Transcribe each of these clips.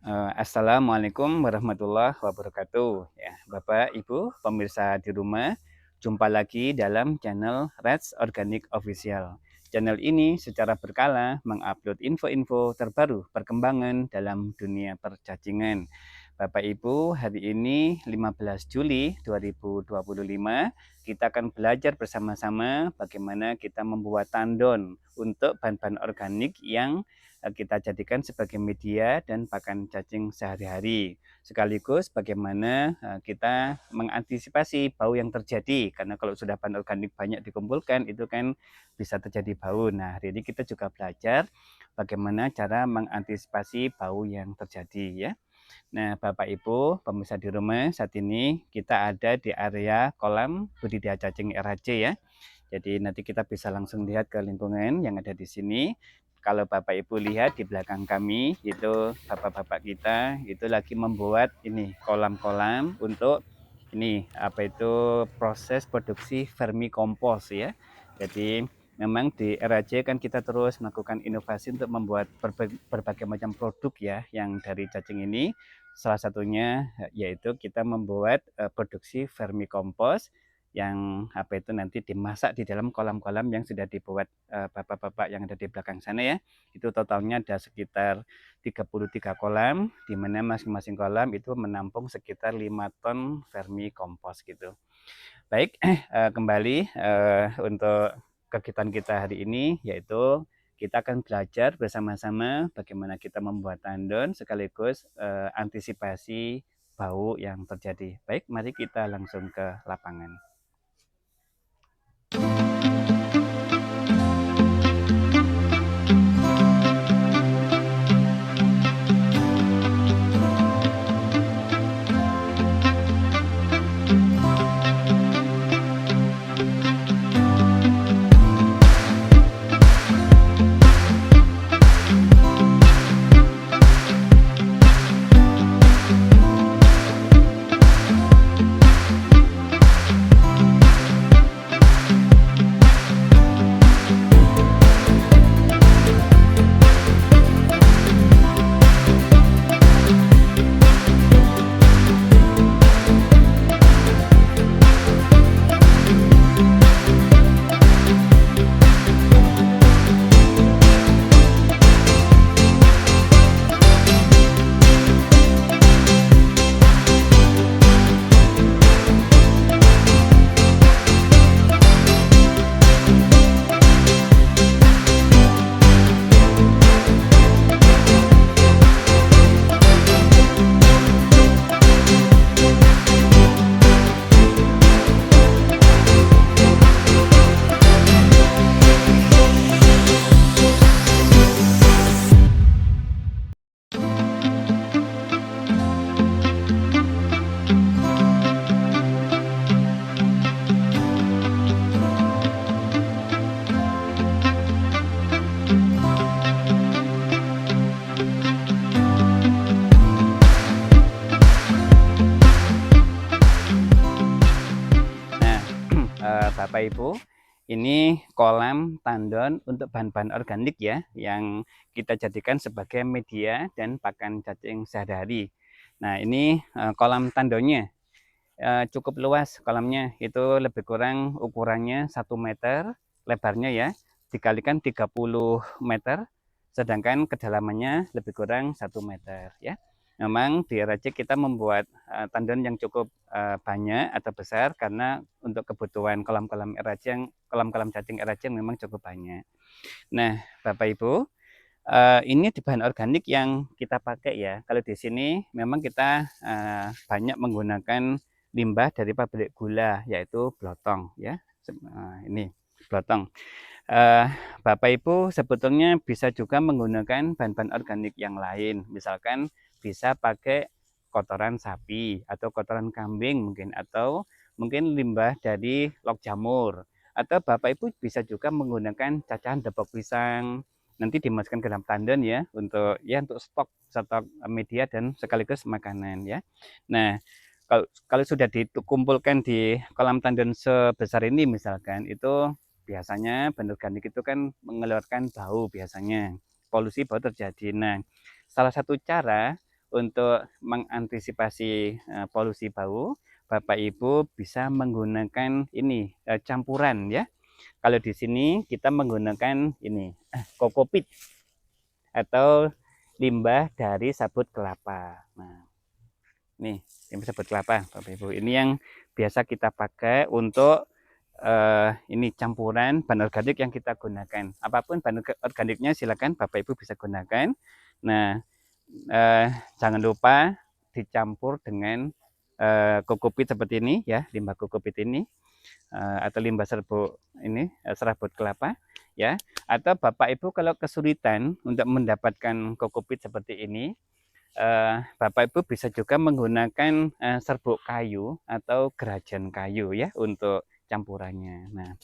Assalamualaikum warahmatullahi wabarakatuh. Ya, Bapak, Ibu, pemirsa di rumah, jumpa lagi dalam channel Reds Organic Official. Channel ini secara berkala mengupload info-info terbaru perkembangan dalam dunia percacingan. Bapak Ibu, hari ini 15 Juli 2025, kita akan belajar bersama-sama bagaimana kita membuat tandon untuk bahan-bahan organik yang kita jadikan sebagai media dan pakan cacing sehari-hari. Sekaligus bagaimana kita mengantisipasi bau yang terjadi, karena kalau sudah bahan organik banyak dikumpulkan itu kan bisa terjadi bau. Nah, hari ini kita juga belajar bagaimana cara mengantisipasi bau yang terjadi ya. Nah, Bapak Ibu, pemirsa di rumah, saat ini kita ada di area kolam budidaya cacing RHC ya. Jadi nanti kita bisa langsung lihat ke lingkungan yang ada di sini. Kalau Bapak Ibu lihat di belakang kami, itu bapak-bapak kita itu lagi membuat ini kolam-kolam untuk ini apa itu proses produksi vermikompos ya. Jadi memang di RAJ kan kita terus melakukan inovasi untuk membuat berbagai macam produk ya yang dari cacing ini. Salah satunya yaitu kita membuat produksi vermikompos yang apa itu nanti dimasak di dalam kolam-kolam yang sudah dibuat bapak-bapak yang ada di belakang sana ya. Itu totalnya ada sekitar 33 kolam, di mana masing-masing kolam itu menampung sekitar 5 ton vermikompos gitu. Baik, kembali untuk kegiatan kita hari ini, yaitu kita akan belajar bersama-sama bagaimana kita membuat tandon sekaligus antisipasi bau yang terjadi. Baik, mari kita langsung ke lapangan. Bapak Ibu, ini kolam tandon untuk bahan-bahan organik ya, yang kita jadikan sebagai media dan pakan cacing sehari-hari. Nah, ini kolam tandonnya cukup luas kolamnya, itu lebih kurang ukurannya 1 meter lebarnya ya, dikalikan 30 meter, sedangkan kedalamannya lebih kurang 1 meter ya. Memang di RAJ kita membuat tandon yang cukup banyak atau besar karena untuk kebutuhan kolam-kolam RAJ yang kolam-kolam cacing RAJ yang memang cukup banyak. Nah, Bapak Ibu, ini di bahan organik yang kita pakai ya. Kalau di sini memang kita banyak menggunakan limbah dari pabrik gula, yaitu blotong ya. Ini blotong. Bapak Ibu sebetulnya bisa juga menggunakan bahan-bahan organik yang lain. Misalkan bisa pakai kotoran sapi atau kotoran kambing mungkin, atau mungkin limbah dari log jamur. Atau Bapak Ibu bisa juga menggunakan cacahan depok pisang, nanti dimasukkan ke dalam tandon ya, untuk stok media dan sekaligus makanan ya. Nah, kalau sudah dikumpulkan di kolam tandon sebesar ini misalkan, itu biasanya bahan organik itu kan mengeluarkan bau, biasanya polusi bau terjadi. Nah, salah satu cara untuk mengantisipasi polusi bau, Bapak Ibu bisa menggunakan ini campuran ya. Kalau di sini kita menggunakan ini kokopit atau limbah dari sabut kelapa. Nah, nih limbah sabut kelapa, Bapak Ibu. Ini yang biasa kita pakai untuk ini campuran bahan organik yang kita gunakan. Apapun bahan organiknya silakan Bapak Ibu bisa gunakan. Nah, jangan lupa dicampur dengan kokopit seperti ini ya, limbah kokopit ini atau limbah serbuk ini serabut kelapa ya. Atau Bapak Ibu kalau kesulitan untuk mendapatkan kokopit seperti ini, Bapak Ibu bisa juga menggunakan serbuk kayu atau gerajan kayu ya untuk campurannya. Nah,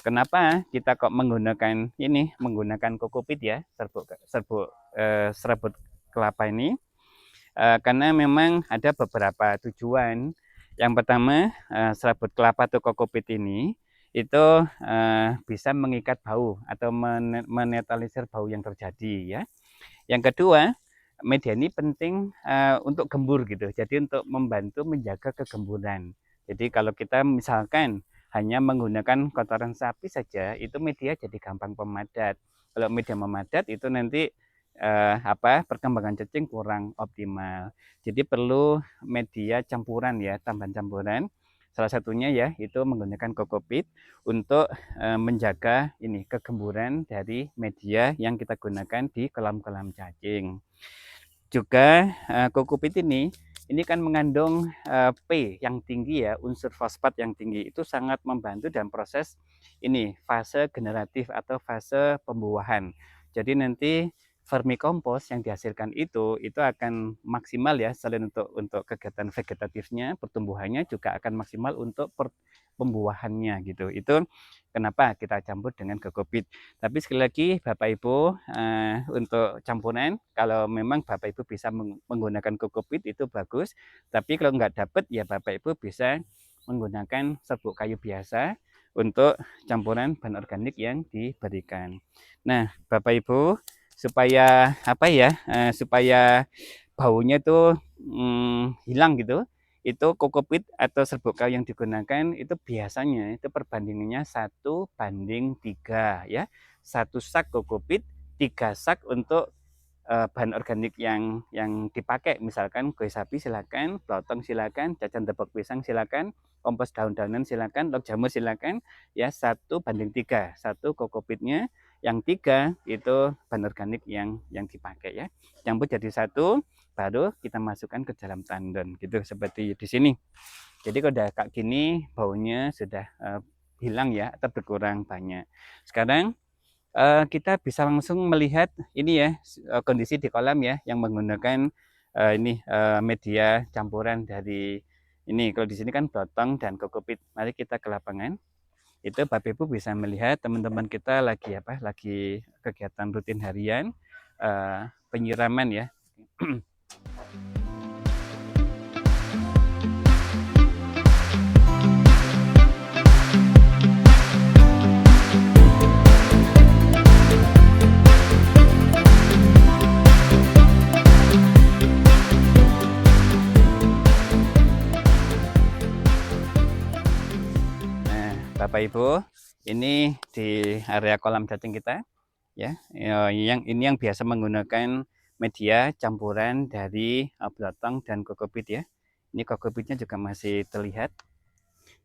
kenapa kita kok menggunakan ini, menggunakan kokopit ya, serabut kelapa ini? Karena memang ada beberapa tujuan. Yang pertama, serabut kelapa atau kokopit ini itu bisa mengikat bau atau menetralisir bau yang terjadi ya. Yang kedua, media ini penting untuk gembur gitu. Jadi untuk membantu menjaga kegemburan. Jadi kalau kita misalkan hanya menggunakan kotoran sapi saja, itu media jadi gampang pemadat. Kalau media memadat itu nanti perkembangan cacing kurang optimal. Jadi perlu media campuran ya, tambahan campuran. Salah satunya ya itu menggunakan kokopit untuk menjaga ini kegemburan dari media yang kita gunakan di kolam-kolam cacing. Juga kokopit ini kan mengandung P yang tinggi ya, unsur fosfat yang tinggi. Itu sangat membantu dalam proses ini fase generatif atau fase pembuahan. Jadi nanti vermikompos yang dihasilkan itu akan maksimal ya, selain untuk kegiatan vegetatifnya, pertumbuhannya juga akan maksimal untuk pembuahannya gitu. Itu kenapa kita campur dengan kokopit. Tapi sekali lagi Bapak Ibu untuk campuran kalau memang Bapak Ibu bisa menggunakan kokopit itu bagus. Tapi kalau nggak dapat ya Bapak Ibu bisa menggunakan serbuk kayu biasa untuk campuran bahan organik yang diberikan. Nah, Bapak Ibu supaya supaya baunya itu hilang gitu, itu kokopit atau serbuk kayu yang digunakan itu biasanya itu perbandingannya 1:3 ya, 1 sak kokopit 3 sak untuk bahan organik yang dipakai, misalkan kue sapi silakan, plotong silakan, jajan tepung pisang silakan, kompos daun-daunan silakan, log jamur silakan, ya 1:3, 1 kokopitnya, yang 3 itu bahan organik yang dipakai ya, campur jadi 1, baru kita masukkan ke dalam tandon gitu seperti di sini. Jadi kalau udah kayak gini baunya sudah hilang ya atau berkurang banyak. Sekarang kita bisa langsung melihat ini ya kondisi di kolam ya yang menggunakan ini media campuran dari ini. Kalau di sini kan plotong dan kokopit. Mari kita ke lapangan. Itu Bapak Ibu bisa melihat teman-teman kita lagi kegiatan rutin harian penyiraman ya. Bapak Ibu, ini di area kolam cacing kita ya, yang biasa menggunakan media campuran dari plotong dan kokopit ya. Ini kokopitnya juga masih terlihat.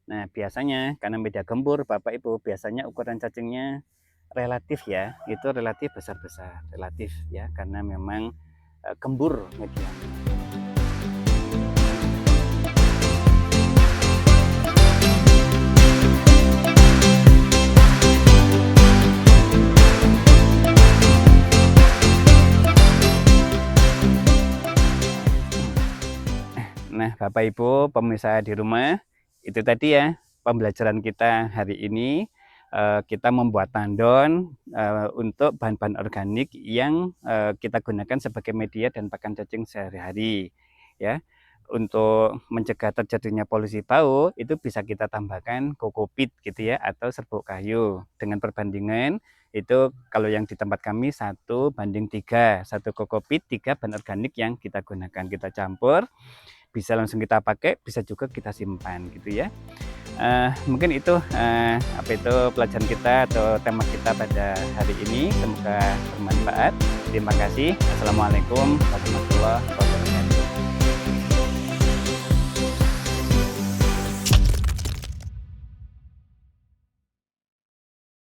Nah, biasanya karena media gembur Bapak Ibu, biasanya ukuran cacingnya relatif ya, itu relatif besar-besar, relatif ya, karena memang gembur media. Nah, Bapak Ibu pemirsa di rumah, itu tadi ya pembelajaran kita hari ini. Kita membuat tandon untuk bahan-bahan organik yang kita gunakan sebagai media dan pakan cacing sehari-hari. Ya, untuk mencegah terjadinya polusi bau itu bisa kita tambahkan kokopit gitu ya atau serbuk kayu dengan perbandingan Itu kalau yang di tempat kami 1:3, 1 kokopit 3 bahan organik yang kita gunakan. Kita campur, bisa langsung kita pakai, bisa juga kita simpan gitu ya. Mungkin itu pelajaran kita atau tema kita pada hari ini. Semoga bermanfaat. Terima kasih. Assalamualaikum warahmatullahi wabarakatuh.